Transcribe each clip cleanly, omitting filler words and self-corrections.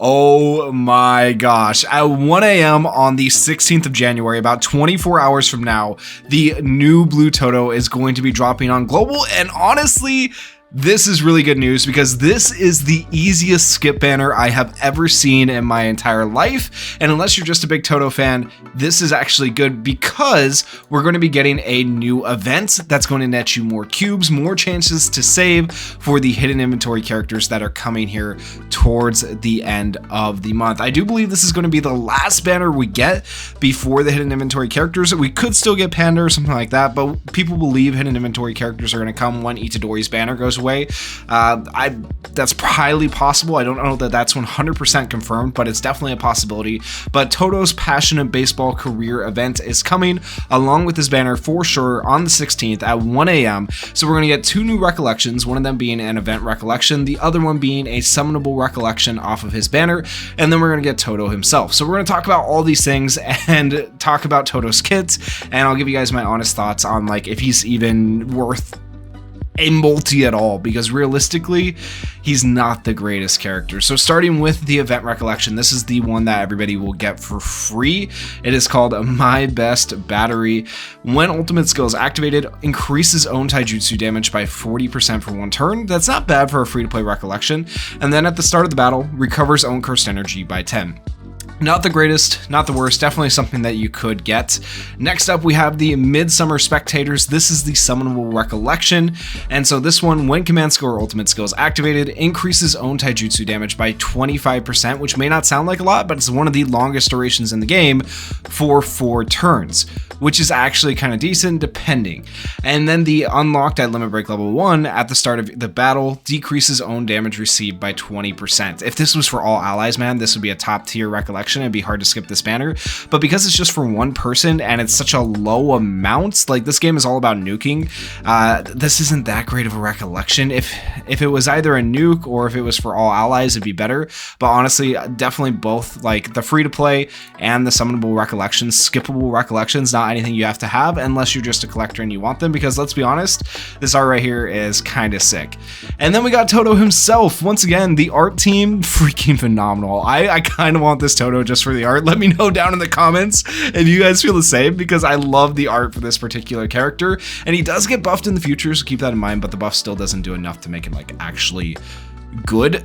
Oh my gosh. At 1 a.m. on the 16th of January, about 24 hours from now, the new Blue Todo is going to be dropping on global. And honestly, this is really good news because this is the easiest skip banner I have ever seen in my entire life. And unless you're just a big Todo fan, this is actually good because we're going to be getting a new event that's going to net you more cubes, more chances to save for the hidden inventory characters that are coming here towards the end of the month. I do believe this is going to be the last banner we get before the hidden inventory characters. We could still get Panda or something like that, but people believe hidden inventory characters are going to come when Itadori's banner goes away. That's highly possible. I don't know that that's 100% confirmed, but it's definitely a possibility. But Todo's Passionate Baseball Career event is coming along with this banner for sure on the 16th at 1 a.m. So we're going to get two new recollections, one of them being an event recollection, the other one being a summonable recollection off of his banner, and then we're going to get Todo himself. So we're going to talk about all these things and talk about Todo's kit, and I'll give you guys my honest thoughts on like if he's even worth a multi at all, because realistically he's not the greatest character. So starting with the event recollection, this is the one that everybody will get for free. It is called My Best Battery. When ultimate skill is activated, increases own taijutsu damage by 40% for one turn. That's not bad for a free to play recollection. And then at the start of the battle, recovers own cursed energy by 10. Not the greatest, not the worst, definitely something that you could get. Next up, we have the Midsummer Spectators. This is the summonable recollection. And so this one, when command skill or ultimate skill is activated, increases own taijutsu damage by 25%, which may not sound like a lot, but it's one of the longest durations in the game for 4 turns, which is actually kind of decent depending. And then the unlocked at Limit Break level 1 at the start of the battle decreases own damage received by 20%. If this was for all allies, man, this would be a top tier recollection. It'd be hard to skip this banner, but because it's just for one person and it's such a low amount, like this game is all about nuking, this isn't that great of a recollection. If it was either a nuke or if it was for all allies, it'd be better. But honestly, definitely both, like the free to play and the summonable recollections, skippable recollections, not anything you have to have unless you're just a collector and you want them, because let's be honest, this art right here is kind of sick. And then we got Todo himself. Once again, the art team, freaking phenomenal. I kind of want this Todo just for the art. Let me know down in the comments if you guys feel the same, because I love the art for this particular character, and he does get buffed in the future, so keep that in mind, but the buff still doesn't do enough to make him like actually good.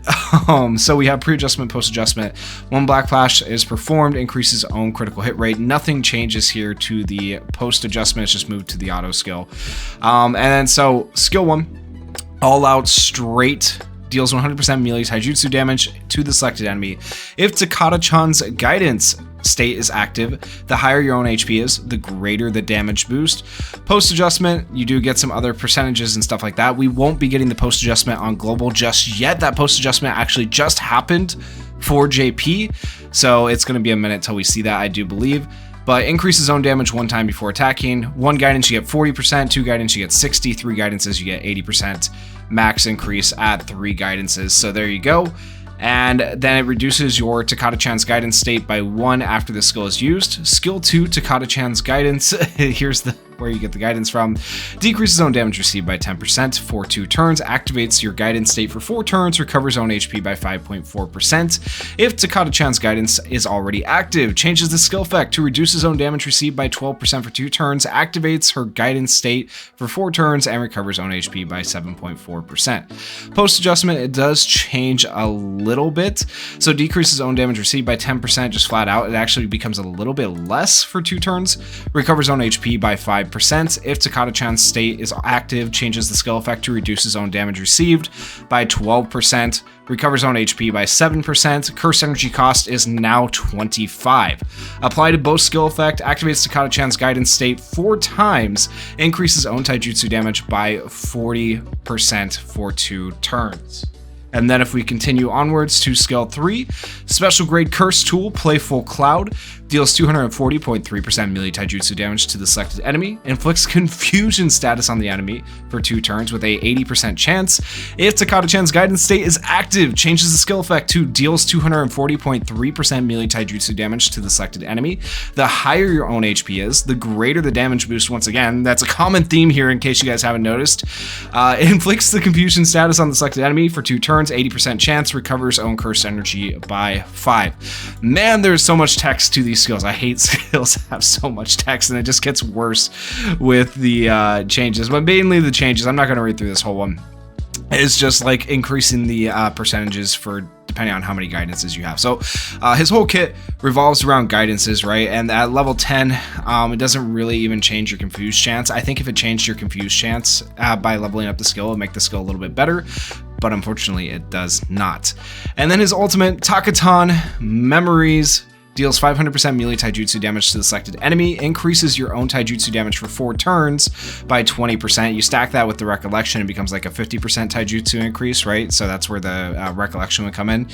So we have pre-adjustment, post-adjustment. One black flash is performed, increases own critical hit rate. Nothing changes here to the post-adjustment, it's just moved to the auto skill. And then so skill 1, all out straight, deals 100% melee taijutsu damage to the selected enemy. If Takata-chan's guidance state is active, the higher your own HP is, the greater the damage boost. Post adjustment, you do get some other percentages and stuff like that. We won't be getting the post adjustment on global just yet. That post adjustment actually just happened for JP, so it's going to be a minute till we see that, I do believe. But increases own damage one time before attacking. 1 guidance you get 40%, 2 guidance you get 60, 3 guidances you get 80%. Max increase at 3 guidances. So there you go. And then it reduces your Takata-chan's guidance state by 1 after the skill is used. Skill 2, Takata-chan's guidance. Here's where you get the guidance from. Decreases own damage received by 10% for 2 turns. Activates your guidance state for 4 turns. Recovers own HP by 5.4%. If Takata-chan's guidance is already active, changes the skill effect to reduce his own damage received by 12% for 2 turns. Activates her guidance state for 4 turns and recovers own HP by 7.4%. Post adjustment, it does change a little bit. So decreases own damage received by 10% just flat out. It actually becomes a little bit less for 2 turns. Recovers own HP by 5%. If Takata-chan's state is active, changes the skill effect to reduce his own damage received by 12%. Recovers own HP by 7%. Curse energy cost is now 25. Apply to both skill effect, activates Takata-chan's guidance state 4 times, increases own taijutsu damage by 40% for 2 turns. And then if we continue onwards to skill 3, special grade curse tool, Playful Cloud, deals 240.3% melee taijutsu damage to the selected enemy, inflicts confusion status on the enemy for 2 turns with a 80% chance. If Takata-chan's guidance state is active, changes the skill effect to deals 240.3% melee taijutsu damage to the selected enemy. The higher your own HP is, the greater the damage boost. Once again, that's a common theme here in case you guys haven't noticed. Inflicts the confusion status on the selected enemy for 2 turns, 80% chance, recovers own cursed energy by 5. Man, there's so much text to these skills. I hate skills that have so much text, and it just gets worse with the changes. But mainly the changes, I'm not going to read through this whole one. It's just like increasing the percentages for depending on how many guidances you have. So his whole kit revolves around guidances, right? And at level 10, it doesn't really even change your confused chance. I think if it changed your confused chance by leveling up the skill, it would make the skill a little bit better, but unfortunately it does not. And then his ultimate, Takatan Memories, deals 500% melee taijutsu damage to the selected enemy, increases your own taijutsu damage for 4 turns by 20%. You stack that with the Recollection, it becomes like a 50% taijutsu increase, right? So that's where the Recollection would come in.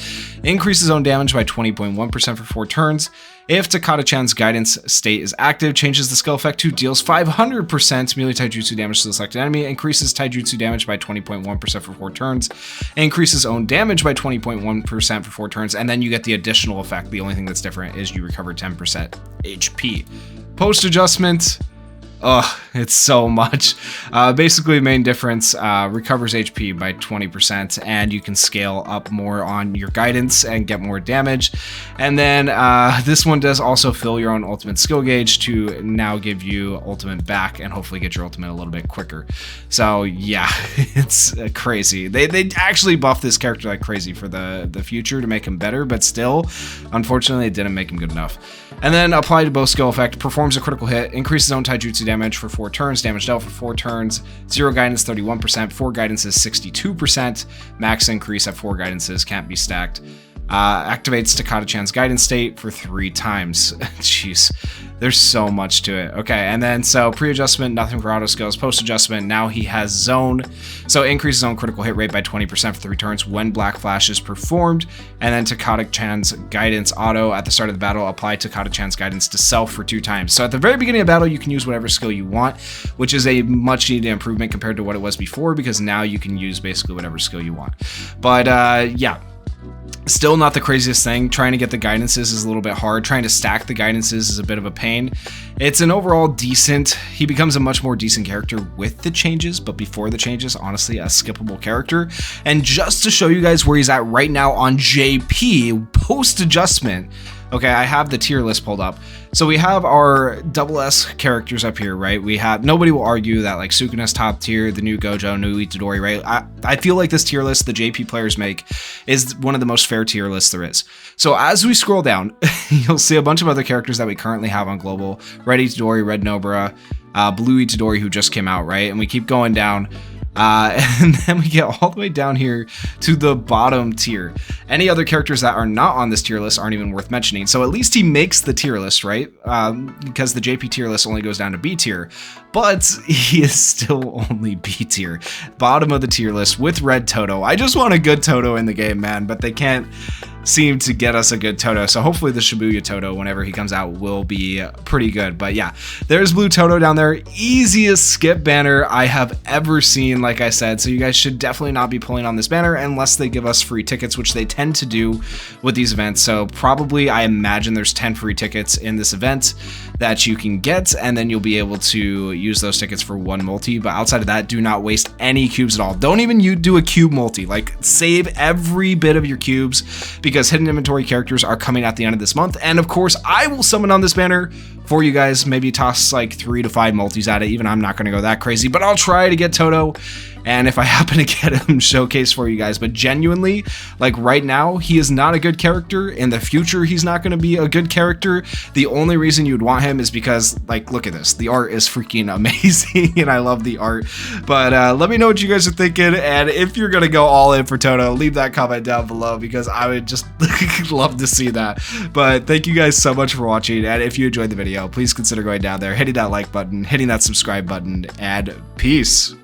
Increases own damage by 20.1% for 4 turns. If Takata-chan's guidance state is active, changes the skill effect to deals 500% melee taijutsu damage to the selected enemy, increases taijutsu damage by 20.1% for 4 turns, increases own damage by 20.1% for 4 turns, and then you get the additional effect. The only thing that's different is you recover 10% HP. Post adjustment. Oh, it's so much. Basically, main difference, recovers HP by 20%, and you can scale up more on your guidance and get more damage. And then this one does also fill your own ultimate skill gauge to now give you ultimate back and hopefully get your ultimate a little bit quicker. So yeah, it's crazy. They actually buffed this character like crazy for the future to make him better, but still, unfortunately, it didn't make him good enough. And then apply to both skill effect, performs a critical hit, increases own taijutsu damage for 4 turns, damage dealt for 4 turns, 0 guidance 31%, 4 guidances 62%, max increase at 4 guidances, can't be stacked. Activates Takata-chan's guidance state for 3 times. Jeez, there's so much to it. Okay, and then so pre-adjustment, nothing for auto skills. Post-adjustment, now he has zone. So increases own critical hit rate by 20% for 3 turns when Black Flash is performed. And then Takata-chan's guidance auto at the start of the battle, apply Takata-chan's guidance to self for 2 times. So at the very beginning of battle, you can use whatever skill you want, which is a much needed improvement compared to what it was before, because now you can use basically whatever skill you want. But yeah. Still not the craziest thing. Trying to get the guidances is a little bit hard. Trying to stack the guidances is a bit of a pain. It's an overall decent, he becomes a much more decent character with the changes, but before the changes, honestly, a skippable character. And just to show you guys where he's at right now on JP, post-adjustment, okay, I have the tier list pulled up. So we have our double S characters up here, right? We have, nobody will argue that like Sukuna's top tier, the new Gojo, new Itadori, right? I feel like this tier list the JP players make is one of the most fair tier lists there is. So as we scroll down, you'll see a bunch of other characters that we currently have on global. Red Itadori, Red Nobara, Blue Itadori who just came out, right? And we keep going down. And then we get all the way down here to the bottom tier. Any other characters that are not on this tier list aren't even worth mentioning. So at least he makes the tier list, right? Because the JP tier list only goes down to B tier, but he is still only B tier. Bottom of the tier list with Red Todo. I just want a good Todo in the game, man, but they can't seem to get us a good Todo. So hopefully the Shibuya Todo, whenever he comes out, will be pretty good. But yeah, there's Blue Todo down there. Easiest skip banner I have ever seen, like I said. So you guys should definitely not be pulling on this banner unless they give us free tickets, which they tend to do with these events. So probably, I imagine there's 10 free tickets in this event that you can get, and then you'll be able to use those tickets for 1 multi. But outside of that, do not waste any cubes at all. Don't even do a cube multi. Like, save every bit of your cubes, because hidden inventory characters are coming at the end of this month. And of course, I will summon on this banner for you guys, maybe toss like 3 to 5 multis at it. Even I'm not going to go that crazy, but I'll try to get Todo. And if I happen to get him, showcase for you guys. But genuinely, like right now, he is not a good character. In the future, he's not going to be a good character. The only reason you'd want him is because, like, look at this. The art is freaking amazing, and I love the art. But let me know what you guys are thinking. And if you're going to go all in for Todo, leave that comment down below, because I would just love to see that. But thank you guys so much for watching. And if you enjoyed the video, please consider going down there, hitting that like button, hitting that subscribe button, and peace.